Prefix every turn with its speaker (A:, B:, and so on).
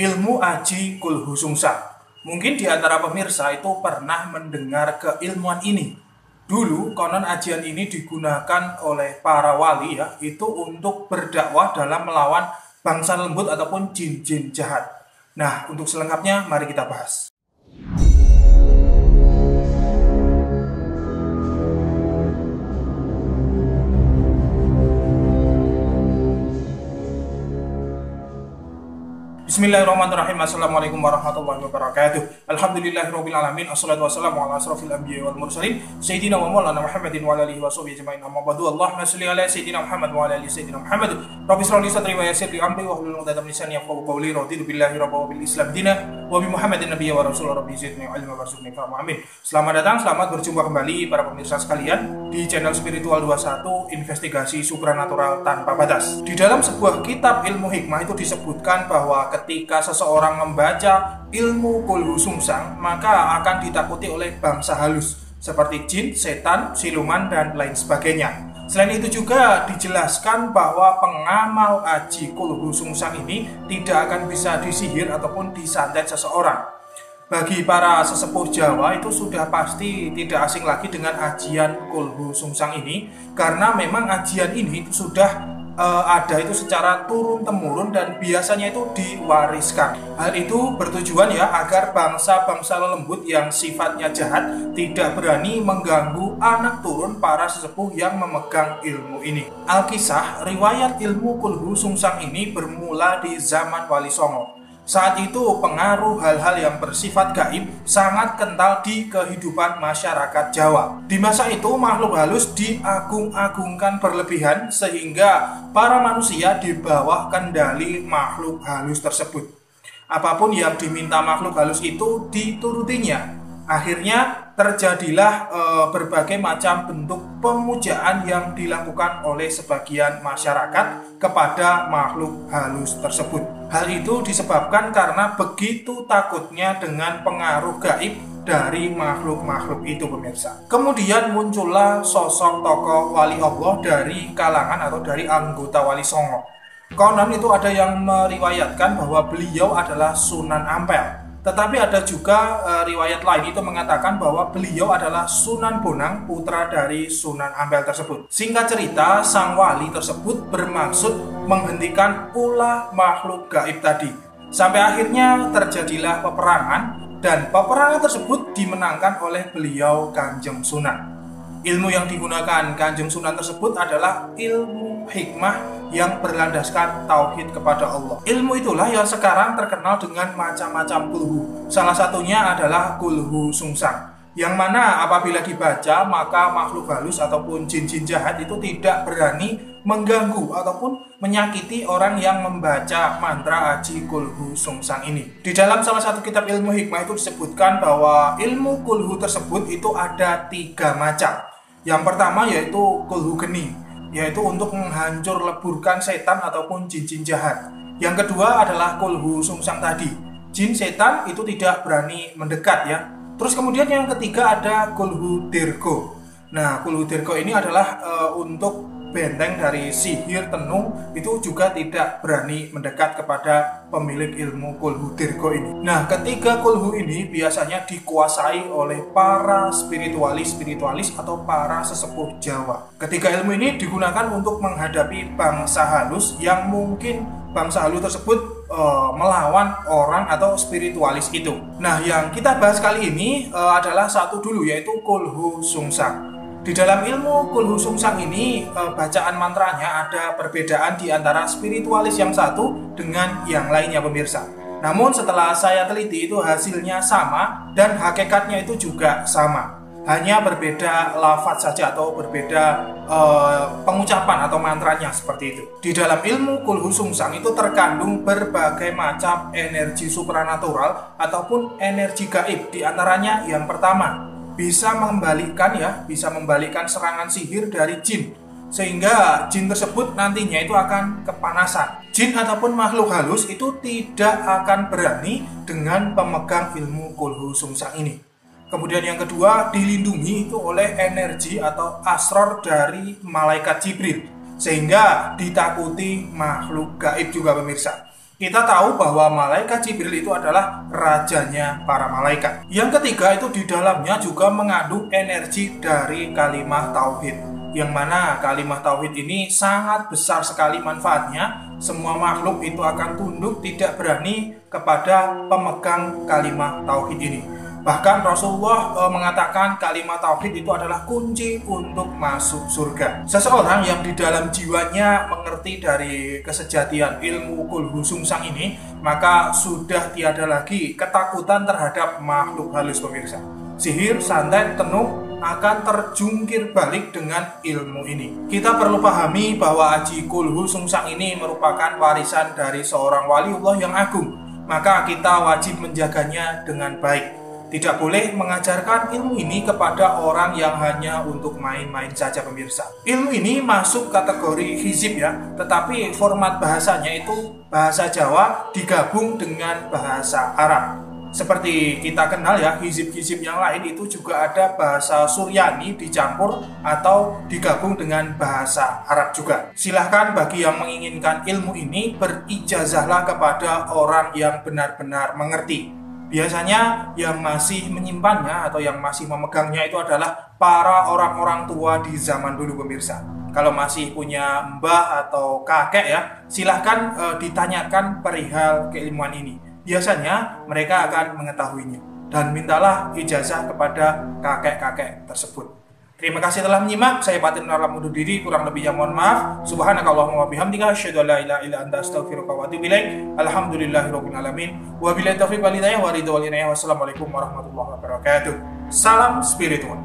A: Ilmu Aji Kulhu Sungsang. Mungkin di antara pemirsa itu pernah mendengar keilmuan ini. Dulu konon ajian ini digunakan oleh para wali ya, itu untuk berdakwah dalam melawan bangsa lembut ataupun jin-jin jahat. Nah, untuk selengkapnya mari kita bahas. Bismillahirrahmanirrahim. Assalamualaikum warahmatullahi wabarakatuh. Alhamdulillahirabbil alamin. Assalatu wassalamu ala asrofil anbiya'i wal mursalin sayyidina wa maulana Muhammadin wa ala alihi washabihi ajmain. Amma ba'du. Allahumma shalli ala sayyidina Muhammad wa ala ali sayyidina Muhammad. Rabbi shrah li sadri wa yassir li amri wa hlul 'uqdatam min lisani yafqahu qawli. Raditu billahi rabban wa bil islam dina wa bi Muhammadin nabiyyan wa rasul. Rabbi zidni ilma warzuqni fahma. Amin. Selamat datang, selamat berjumpa kembali para pemirsa sekalian di channel Spiritual 21, investigasi supranatural tanpa batas. Di dalam sebuah kitab ilmu hikmah itu disebutkan bahwa ketika seseorang membaca ilmu Kulhu Sungsang, maka akan ditakuti oleh bangsa halus seperti jin, setan, siluman, dan lain sebagainya. Selain itu juga dijelaskan bahwa pengamal Aji Kulhu Sungsang ini tidak akan bisa disihir ataupun disantet seseorang. Bagi para sesepuh Jawa itu sudah pasti tidak asing lagi dengan ajian Kulhu Sungsang ini, karena memang ajian ini itu sudah ada itu secara turun-temurun dan biasanya itu diwariskan. Hal itu bertujuan ya agar bangsa-bangsa lembut yang sifatnya jahat tidak berani mengganggu anak turun para sesepuh yang memegang ilmu ini. Alkisah, riwayat ilmu Kulhu Sungsang ini bermula di zaman Wali Songo. Saat itu pengaruh hal-hal yang bersifat gaib sangat kental di kehidupan masyarakat Jawa. Di masa itu makhluk halus diagung-agungkan berlebihan sehingga para manusia di bawah kendali makhluk halus tersebut. Apapun yang diminta makhluk halus itu diturutinya. Akhirnya terjadilah berbagai macam bentuk pemujaan yang dilakukan oleh sebagian masyarakat kepada makhluk halus tersebut. Hal itu disebabkan karena begitu takutnya dengan pengaruh gaib dari makhluk-makhluk itu, pemirsa. Kemudian muncullah sosok tokoh wali Allah dari kalangan atau dari anggota Wali Songo. Konon itu ada yang meriwayatkan bahwa beliau adalah Sunan Ampel. Tetapi ada juga riwayat lain itu mengatakan bahwa beliau adalah Sunan Bonang, putra dari Sunan Ampel tersebut. Singkat cerita, sang wali tersebut bermaksud menghentikan ulah makhluk gaib tadi. Sampai akhirnya terjadilah peperangan, dan peperangan tersebut dimenangkan oleh beliau Kanjeng Sunan. Ilmu yang digunakan Kanjeng Sunan tersebut adalah ilmu hikmah yang berlandaskan tauhid kepada Allah. Ilmu itulah yang sekarang terkenal dengan macam-macam kulhu. Salah satunya adalah Kulhu Sungsang, yang mana apabila dibaca maka makhluk halus ataupun jin-jin jahat itu tidak berani mengganggu ataupun menyakiti orang yang membaca mantra Aji Kulhu Sungsang ini. Di dalam salah satu kitab ilmu hikmah itu disebutkan bahwa ilmu kulhu tersebut itu ada 3 macam. Yang pertama yaitu kulhu geni, yaitu untuk menghancur leburkan setan ataupun jin-jin jahat. Yang kedua adalah Kulhu Sungsang tadi. Jin setan itu tidak berani mendekat ya. Terus kemudian yang ketiga ada Kulhu Dirgo. Nah, Kulhu Dirgo ini adalah untuk benteng dari sihir tenung, itu juga tidak berani mendekat kepada pemilik ilmu Kulhu Dirgo ini. Nah, ketiga kulhu ini biasanya dikuasai oleh para spiritualis atau para sesepuh Jawa. Ketiga ilmu ini digunakan untuk menghadapi bangsa halus yang mungkin bangsa halus tersebut melawan orang atau spiritualis itu. Nah, yang kita bahas kali ini adalah satu dulu, yaitu Kulhu Sungsang. Di dalam ilmu Kulhu Sungsang ini, bacaan mantranya ada perbedaan di antara spiritualis yang satu dengan yang lainnya, pemirsa. Namun setelah saya teliti itu hasilnya sama dan hakikatnya itu juga sama. Hanya berbeda lafaz saja atau berbeda pengucapan atau mantranya seperti itu. Di dalam ilmu Kulhu Sungsang itu terkandung berbagai macam energi supranatural ataupun energi gaib. Di antaranya yang pertama, bisa membalikkan serangan sihir dari jin, sehingga jin tersebut nantinya itu akan kepanasan. Jin ataupun makhluk halus itu tidak akan berani dengan pemegang ilmu Kulhu Sungsang ini. Kemudian yang kedua, dilindungi itu oleh energi atau asror dari malaikat Jibril, sehingga ditakuti makhluk gaib juga, pemirsa. Kita tahu bahwa malaikat Jibril itu adalah rajanya para malaikat. Yang ketiga itu di dalamnya juga mengandung energi dari kalimat tauhid. Yang mana kalimat tauhid ini sangat besar sekali manfaatnya. Semua makhluk itu akan tunduk, tidak berani kepada pemegang kalimat tauhid ini. Bahkan Rasulullah mengatakan kalimat tauhid itu adalah kunci untuk masuk surga. Seseorang yang di dalam jiwanya mengerti dari kesejatian ilmu kulhu sungsang ini, maka sudah tiada lagi ketakutan terhadap makhluk halus pemirsa. Sihir, santet, tenung akan terjungkir balik dengan ilmu ini. Kita perlu pahami bahwa aji kulhu sungsang ini merupakan warisan dari seorang waliullah yang agung. Maka kita wajib menjaganya dengan baik. Tidak boleh mengajarkan ilmu ini kepada orang yang hanya untuk main-main saja pemirsa. Ilmu ini masuk kategori hizib ya, tetapi format bahasanya itu bahasa Jawa digabung dengan bahasa Arab. Seperti kita kenal ya, hizib-hizib yang lain itu juga ada bahasa Suryani dicampur atau digabung dengan bahasa Arab juga. Silahkan bagi yang menginginkan ilmu ini berijazahlah kepada orang yang benar-benar mengerti. Biasanya yang masih menyimpannya atau yang masih memegangnya itu adalah para orang-orang tua di zaman dulu pemirsa. Kalau masih punya mbah atau kakek ya, silahkan ditanyakan perihal keilmuan ini. Biasanya mereka akan mengetahuinya. Dan mintalah ijazah kepada kakek-kakek tersebut. Terima kasih telah menyimak. Saya Batin Alam undur diri, kurang lebihnya mohon maaf. Subhanakallahumma wa bihamdika asyhadu an la ilaha illa anta astaghfiruka wa atubu ilaik. Alhamdulillahirabbil alamin. Wa billahi taufiq wal hidayah wa ridha wal inayah. Wassalamualaikum warahmatullahi wabarakatuh. Salam spiritual.